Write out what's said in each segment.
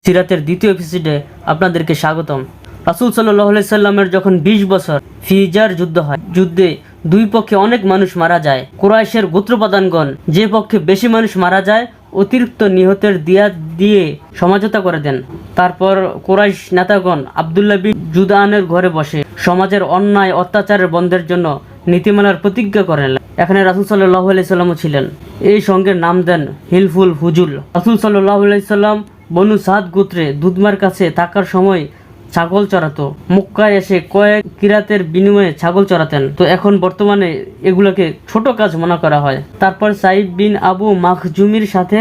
সিরাতের দ্বিতীয় এপিসোডে আপনাদেরকে স্বাগতম। রাসূল সাল্লাল্লাহু আলাইহি সাল্লামের যখন 20 বছর ফিজার যুদ্ধ হয়, যুদ্ধে দুই পক্ষে অনেক মানুষ মারা যায়। কুরাইশের গোত্রপ্রধানগণ যে পক্ষে বেশি মানুষ মারা যায় অতিরিক্ত নিহতের দিয়া দিয়ে সমঝোতা করে দেন। তারপর কুরাইশ নেতাগণ আব্দুল্লাহ বিন জুদআনের ঘরে বসে সমাজের অন্যায় অত্যাচারের বন্ধের জন্য নীতিমালার প্রতিজ্ঞা করেন। এখানে রাসূল সাল্লাল্লাহু আলাইহি সাল্লামও ছিলেন। এই সঙ্গের নাম দেন হিলফুল ফুজুল। রাসূল সাল্লাল্লাহু আলাইহি সাল্লাম বনু সাদ গোত্রে দুধমার কাছে থাকার সময় ছাগল চড়াতো। মক্কায় এসে কয়েক কিরাতের বিনিময়ে ছাগল চড়াতেন। তো এখন বর্তমানে এগুলোকে ছোট কাজ মনে করা হয়। তারপর সাইদ বিন আবু মাখজুমির সাথে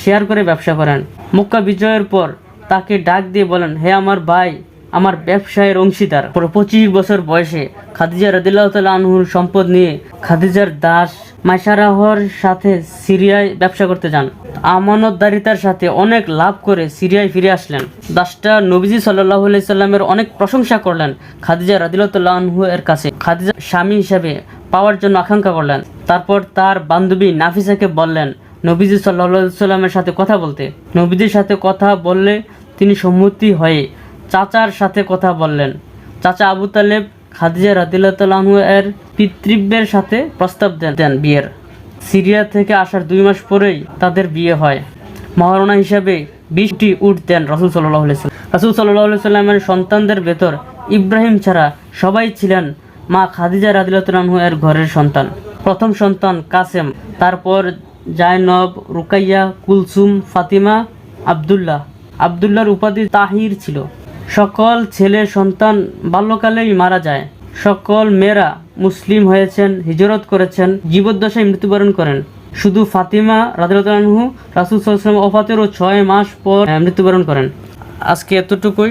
শেয়ার করে ব্যবসা করেন। মক্কা বিজয়ের পর তাকে ডাক দিয়ে বলেন, হে আমার ভাই, আমার ব্যবসায়ের অংশীদার। 25 বছর বয়সে খাদিজা রাদিয়াল্লাহু তাআলা আনহুর সম্পদ নিয়ে খাদিজার দাস মাইসারাহর সাথে সিরিয়ায় ব্যবসা করতে যান। আমানতদারিতার সাথে অনেক লাভ করে সিরিয়ায় ফিরে আসলেন। দাসটা নবীজি সাল্লাল্লাহু আলাইহি সাল্লামের অনেক প্রশংসা করলেন খাদিজা রাদিয়াল্লাহু তাআলা আনহু এর কাছে। খাদিজা স্বামী হিসেবে পাওয়ার জন্য আকাঙ্ক্ষা করলেন। তারপর তার বান্ধবী নাফিসাকে বললেন নবীজি সাল্লাল্লাহু আলাইহি সাল্লামের সাথে কথা বলতে। নবীজির সাথে কথা বললে তিনি সম্মতি হয়ে চাচার সাথে কথা বললেন। চাচা আবু তালেব খাদিজা রাদিয়াল্লাহু তাআলা আনহু এর পিতৃব্যের সাথে প্রস্তাব দেন বিয়ের। সিরিয়া থেকে আসার 2 মাস পরেই তাদের বিয়ে হয়। মহারণা হিসাবে 20টি উট দেন রাসূল সাল্লাল্লাহু আলাইহি সাল্লাম। রাসূল সাল্লাল্লাহু আলাইহি সাল্লামের সন্তানদের ভেতর ইব্রাহিম ছাড়া সবাই ছিলেন মা খাদিজা রাদিয়াল্লাহু তাআলা আনহা এর ঘরের সন্তান। প্রথম সন্তান কাসেম, তারপর জায়নব, রুকাইয়া, কুলসুম, ফাতিমা, আব্দুল্লাহ। আব্দুল্লাহর উপাধি তাহির ছিল। সকল ছেলে সন্তান বাল্যকালেই মারা যায়। সকল মেয়েরা মুসলিম হয়েছেন, হিজরত করেছেন, জীবদ্দশায় মৃত্যুবরণ করেন। শুধু ফাতিমা রাদিয়াল্লাহু তাআলা আনহু রাসূল সাল্লাল্লাহু আলাইহি ওয়াসাল্লাম ওফাতেরও 6 মাস পর মৃত্যুবরণ করেন। আজকে এতটুকুই।